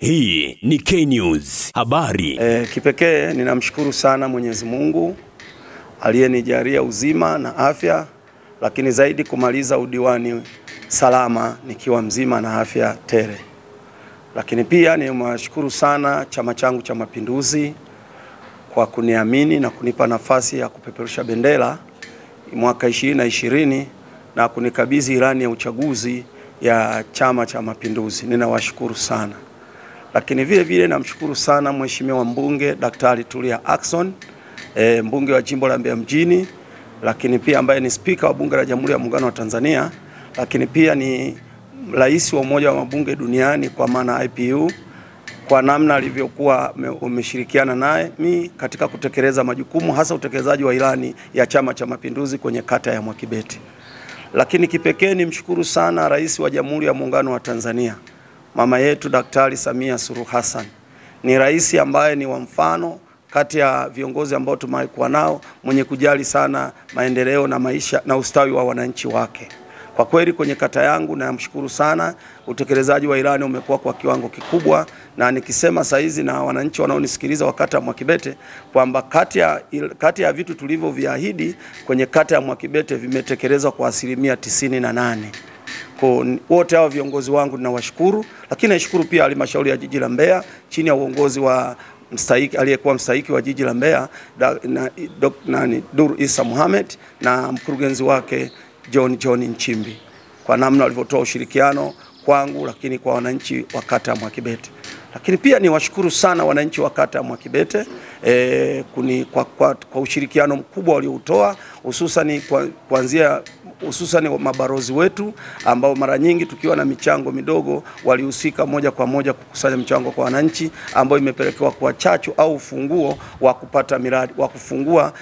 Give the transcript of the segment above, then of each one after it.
Hii ni K-News habari. Kipekee ninamshukuru sana Mwenyezi Mungu aliyenijalia uzima na afya, lakini zaidi kumaliza udiwani salama nikiwa mzima na afya tele. Lakini pia nimwashukuru sana chama changu cha Mapinduzi kwa kuniamini na kunipa nafasi ya kupeperusha bendera mwaka 2020 na kunikabidhi ilani ya uchaguzi ya Chama cha Mapinduzi. Ninawashukuru sana. Lakini vile vile namshukuru sana Mheshimiwa mbunge Daktari Tulia Ackson, mbunge wa jimbo la Mbeya mjini, lakini pia ambaye ni spika wa bunge la Jamhuri ya Muungano wa Tanzania, lakini pia ni rais wa Umoja wa Mabunge Duniani kwa maana IPU, kwa namna alivyokuwa umeshirikiana naye mimi katika kutekeleza majukumu, hasa utekelezaji wa ilani ya Chama cha Mapinduzi kwenye kata ya Mwakibete. Lakini kipekee nimshukuru sana Rais wa Jamhuri ya Muungano wa Tanzania, mama yetu Daktari Samia Suluhu Hassan. Ni rais ambaye ni wa mfano kati ya viongozi ambao tumekuwa nao, mwenye kujali sana maendeleo na maisha na ustawi wa wananchi wake. Kwa kweli kwenye kata yangu namshukuru sana, utekelezaji wa ilani umekuwa kwa kiwango kikubwa, na nikisema saizi na wananchi wanaonisikiliza wa kata ya Mwakibete kwamba kati ya vitu tulivyoviahidi kwenye kata ya Mwakibete vimetekelezwa kwa 98%. Kwa wote hao viongozi wangu ninawashukuru, lakini naishukuru pia halmashauri ya jiji la Mbeya chini ya uongozi wa mstahiki aliyekuwa mstahiki wa jiji la Mbeya Dr. Isa Mohamed na mkurugenzi wake John Nchimbi kwa namna walivyotoa ushirikiano kwangu, lakini kwa wananchi wa kata ya Mwakibete. Lakini pia niwashukuru sana wananchi wa kata ya Mwakibete kwa ushirikiano mkubwa walioutoa, hususan mabarozi wetu ambao mara nyingi tukiwa na michango midogo walihusika moja kwa moja kukusanya mchango kwa wananchi, ambao imepelekewa kwa chachu au ufunguo wa kupata miradi wa kufungua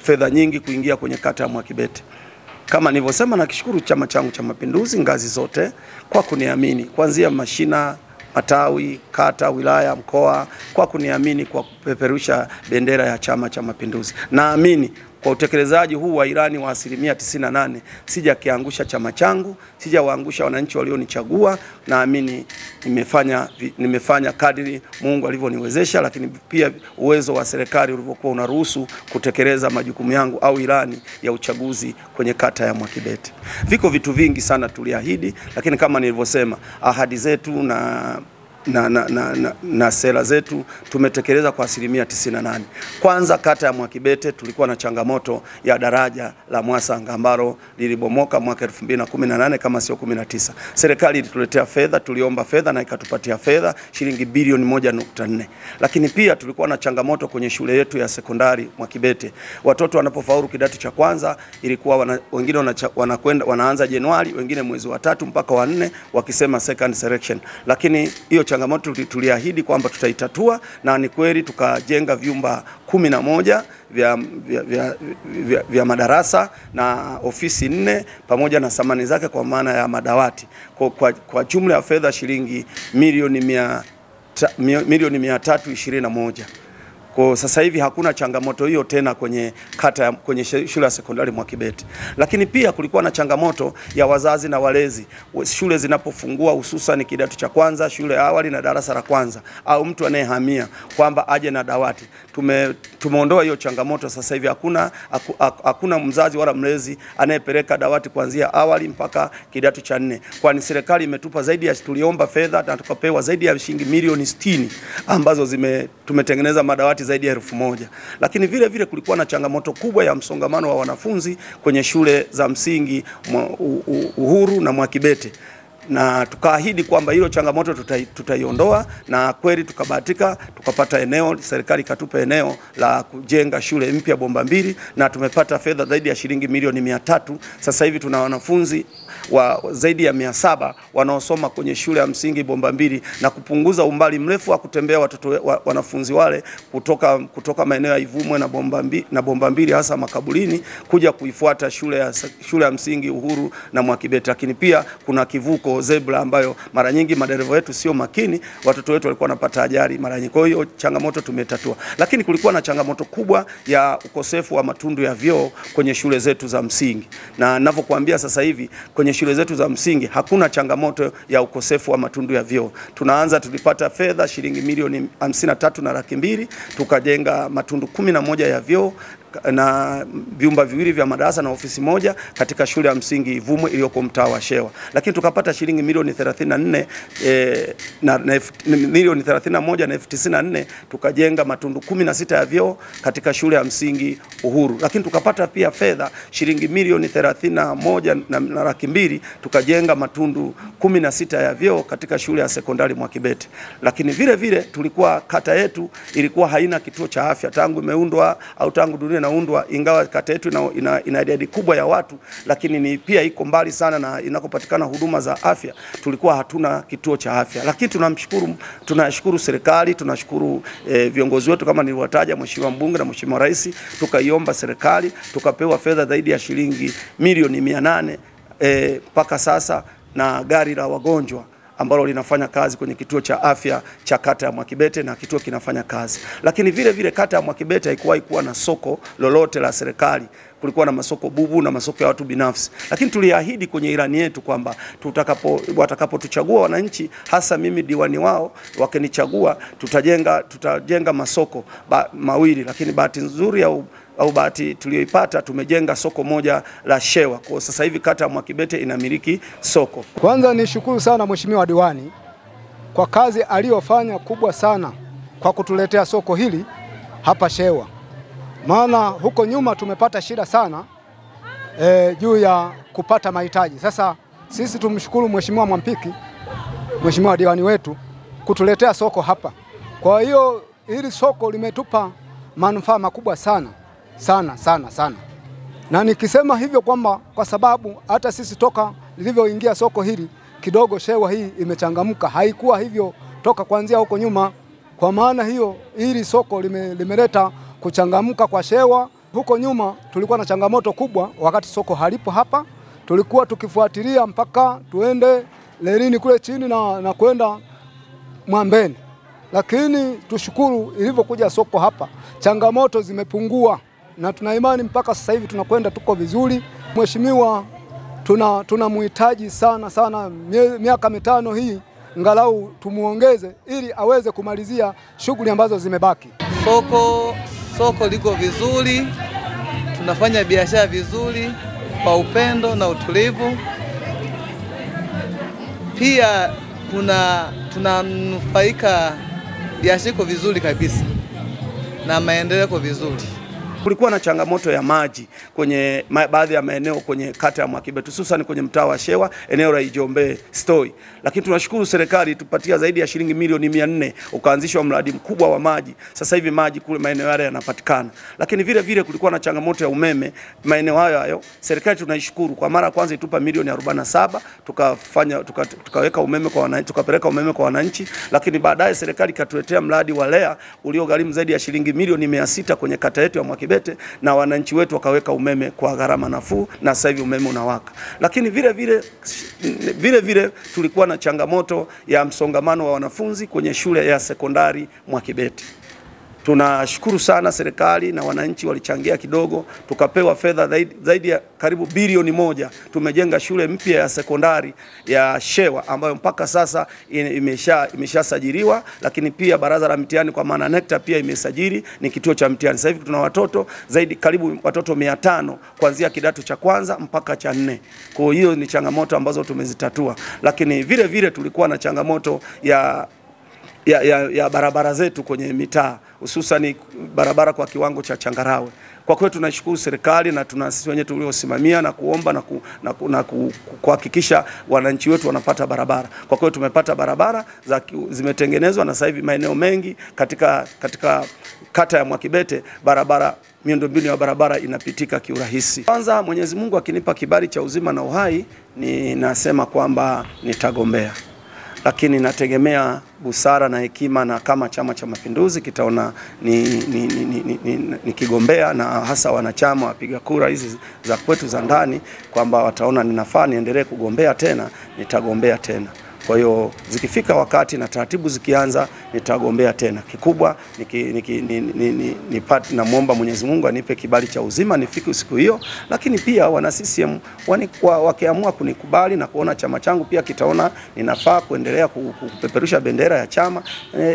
fedha nyingi kuingia kwenye kata ya Mwakibete. Kama nilivyosema, nakishukuru chama changu cha Mapinduzi ngazi zote kwa kuniamini, kuanzia mashina, matawi, kata, wilaya, mkoa, kwa kuniamini kwa kupeperusha bendera ya Chama cha Mapinduzi. Naamini kwa utekelezaji huu wa ilani wa 98% sijakiangusha chama changu, sijawaangusha wananchi walionichagua. Naamini nimefanya kadiri Mungu alivyoniwezesha, lakini pia uwezo wa serikali ulivyokuwa unaruhusu kutekeleza majukumu yangu au ilani ya uchaguzi kwenye kata ya Mwakibete. Viko vitu vingi sana tuliahidi, lakini kama nilivyosema, ahadi zetu na sera zetu tumetekeleza kwa 98%. Kwanza kata ya Mwakibete tulikuwa na changamoto ya daraja la Mwasanga ambalo lilibomoka mwaka 2018 kama sio 19. Serikali ilituletea fedha, tuliomba fedha na ikatupatia fedha shilingi bilioni 1.4. Lakini pia tulikuwa na changamoto kwenye shule yetu ya sekondari Mwakibete. Watoto wanapofaulu kidato cha kwanza ilikuwa wengine wanaanza Januari, wengine mwezi wa 3 mpaka wa 4 wakisema second selection. Lakini hiyo changamoto tuliahidi kwamba tutaitatua, na ni kweli tukajenga vyumba 11 vya madarasa na ofisi 4 pamoja na samani zake kwa maana ya madawati kwa jumla ya fedha shilingi milioni 321. Kwa sasa hivi hakuna changamoto hiyo tena kwenye shule ya sekondari Mwakibete. Lakini pia kulikuwa na changamoto ya wazazi na walezi shule zinapofungua, hususan kidato cha kwanza, shule ya awali na darasa la kwanza, au mtu anayehamia kwamba aje na dawati. Tumeondoa hiyo changamoto. Sasa hivi hakuna mzazi wala mlezi anayepeleka dawati kuanzia awali mpaka kidato cha 4, kwani serikali imetupa tuliomba fedha na tukapewa zaidi ya shilingi milioni 60 ambazo tumetengeneza madawati zaidi ya 1000. Lakini vile vile kulikuwa na changamoto kubwa ya msongamano wa wanafunzi kwenye shule za msingi Uhuru na Mwakibete, na tukaahidi kwamba hilo changamoto tutaiondoa, na kweli tukabahatika tukapata eneo, serikali ikatupa eneo la kujenga shule mpya Bomba Mbili, na tumepata fedha zaidi ya shilingi milioni 300. Sasa hivi tuna wanafunzi zaidi ya 700 wanaosoma kwenye shule ya msingi Bomba Mbili, na kupunguza umbali mrefu wa kutembea wanafunzi wale kutoka maeneo ya Ivumwe na Bomba Mbili hasa makaburini kuja kuifuata shule ya msingi Uhuru na Mwakibete. Lakini pia kuna kivuko zebra ambayo mara nyingi madereva wetu sio makini, watoto wetu walikuwa wanapata ajali mara nyingi. Kwa hiyo changamoto tumetatua. Lakini kulikuwa na changamoto kubwa ya ukosefu wa matundu ya vyoo kwenye shule zetu za msingi, na ninavyokuambia sasa hivi kwenye kwenye shule zetu za msingi hakuna changamoto ya ukosefu wa matundu ya vyoo. Tulipata fedha shilingi milioni 53,200,000 tukajenga matundu 11 ya vyoo na vyumba viwili vya madarasa na ofisi moja katika shule ya msingi Ivumwe iliyoko mtaa wa Shewa. Lakini tukapata shilingi milioni 34 na milioni 31,094 tukajenga matundu 16 ya vyoo katika shule ya msingi Uhuru. Lakini tukapata pia fedha shilingi milioni 31,200,000 tukajenga matundu 16 ya vyoo katika shule ya sekondari Mwakibete. Lakini vile vile tulikuwa kata yetu ilikuwa haina kituo cha afya tangu imeundwa au tangu dunia naundwa, ingawa kata yetu ina idadi kubwa ya watu, lakini pia iko mbali sana na inakopatikana huduma za afya. Tulikuwa hatuna kituo cha afya, lakini tunashukuru serikali, tunashukuru viongozi wetu kama niliwataja, Mheshimiwa Mbunge na Mheshimiwa Rais, tukaiomba serikali tukapewa fedha zaidi ya shilingi milioni 800 mpaka sasa, na gari la wagonjwa ambalo linafanya kazi kwenye kituo cha afya cha kata ya Mwakibete, na kituo kinafanya kazi. Lakini vile vile kata ya Mwakibete haikuwahi kuwa na soko lolote la serikali. Kulikuwa na masoko bubu na masoko ya watu binafsi. Lakini tuliahidi kwenye ilani yetu kwamba watakapotuchagua wananchi, hasa mimi diwani wao, wakinichagua tutajenga masoko mawili. Lakini bahati nzuri au bahati tuliyoipata, tumejenga soko moja la Shewa. Kwa sasa hivi kata ya Mwakibete inamiliki soko. Kwanza nishukuru sana Mheshimiwa diwani kwa kazi aliyofanya kubwa sana kwa kutuletea soko hili hapa Shewa. Maana huko nyuma tumepata shida sana juu ya kupata mahitaji. Sasa sisi tumshukuru Mheshimiwa Mwampiki, Mheshimiwa diwani wetu, kutuletea soko hapa. Kwa hiyo hili soko limetupa manufaa makubwa sana. Na nikisema hivyo kwamba kwa sababu hata sisi toka lilivyoingia soko hili kidogo Shewa hii imechangamka, haikuwa hivyo toka kuanzia huko nyuma. Kwa maana hiyo hili soko limeleta kuchangamka kwa Shewa. Huko nyuma tulikuwa na changamoto kubwa wakati soko halipo hapa, tulikuwa tukifuatilia mpaka tuende Lelini kule chini na kwenda Mwambeni. Lakini tushukuru ilivyokuja soko hapa, changamoto zimepungua na tuna imani mpaka sasa hivi tunakwenda tuko vizuri. Mheshimiwa tunamhitaji sana miaka 5 hii ngalau tumuongeze ili aweze kumalizia shughuli ambazo zimebaki. Soko liko vizuri, tunafanya biashara vizuri kwa upendo na utulivu. Pia tunanufaika, biashara iko vizuri kabisa na maendeleo yako vizuri. Kulikuwa na changamoto ya maji kwenye baadhi ya maeneo kwenye kata ya Mwakibete, hususan kwenye mtaa wa Shewa, eneo la Ijombe Stoi. Lakini tunashukuru serikali tupatia zaidi ya shilingi milioni 400 ukaanzishwa mradi mkubwa wa maji. Sasa hivi maji kule maeneo yale yanapatikana. Lakini vile vile kulikuwa na changamoto ya umeme maeneo hayo. Serikali tunaishukuru, kwa mara ya kwanza itupa milioni 47 tukaweka umeme kwa wananchi, tukapeleka umeme kwa wananchi. Lakini baadaye serikali katuletea mradi wa LEA uliogharimu zaidi ya shilingi milioni 600 kwenye kata yetu ya Mwakibete, na wananchi wetu wakaweka umeme kwa gharama nafuu, na sasa hivi umeme unawaka. Lakini vile vile tulikuwa na changamoto ya msongamano wa wanafunzi kwenye shule ya sekondari Mwakibete. Tunashukuru sana serikali na wananchi walichangia kidogo, tukapewa fedha zaidi ya karibu bilioni 1. Tumejenga shule mpya ya sekondari ya Shewa ambayo mpaka sasa imeshasajiliwa, lakini pia baraza la mtihani kwa maana NECTA pia imesajili, ni kituo cha mtihani. Sasa hivi tuna watoto karibu watoto 500 kuanzia kidato cha kwanza mpaka cha 4. Kwa hiyo ni changamoto ambazo tumezitatua. Lakini vile vile tulikuwa na changamoto ya barabara zetu kwenye mitaa, hususan barabara kwa kiwango cha changarawe. Kwa kweli tunashukuru serikali na sisi wenyewe tuliosimamia na kuomba na kuhakikisha wananchi wetu wanapata barabara. Kwa kweli tumepata barabara zimetengenezwa, na sasa hivi maeneo mengi katika kata ya Mwakibete miundombinu ya barabara inapitika kiurahisi. Kwanza Mwenyezi Mungu akinipa kibali cha uzima na uhai, ninasema kwamba nitagombea. Lakini nategemea busara na hekima, na kama Chama cha Mapinduzi kitaona nikigombea, na hasa wanachama wapiga kura hizi za kwetu za ndani kwamba wataona ninafaa niendelee kugombea tena, nitagombea tena. Kwa hiyo zikifika wakati na taratibu zikianza, nitagombea tena. Kikubwa nipate, namuomba Mwenyezi Mungu anipe kibali cha uzima nifike siku hiyo, lakini pia wana CCM wakiamua kunikubali na kuona chama changu pia kitaona ninafaa kuendelea kupeperusha bendera ya chama,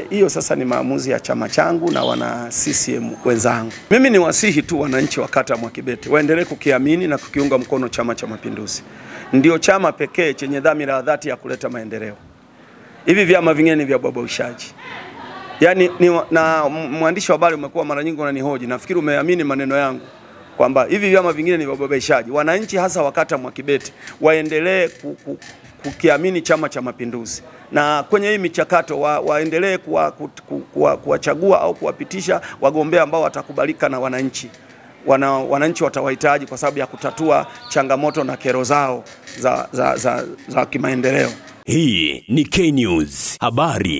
hiyo sasa ni maamuzi ya chama changu na wana CCM wenzangu. Mimi ni wasihi tu wananchi wa kata Mwakibete waendelee kukiamini na kukiunga mkono Chama cha Mapinduzi. Ndio chama pekee chenye dhamira ya dhati ya kuleta maendeleo. Hivi vyama vingine ni vya babaishaji. Yaani na mwandishi wa habari umekuwa mara nyingi unanihoji, nafikiri umeamini maneno yangu kwamba hivi vyama vingine ni vya babaishaji. Wananchi hasa wakata Mwakibete waendelee kukiamini Chama cha Mapinduzi, na kwenye hii michakato waendelee kuwachagua au kuwapitisha wagombea ambao watakubalika na wananchi. Wananchi watawahitaji kwa sababu ya kutatua changamoto na kero zao za kimaendeleo. Hii ni K News habari.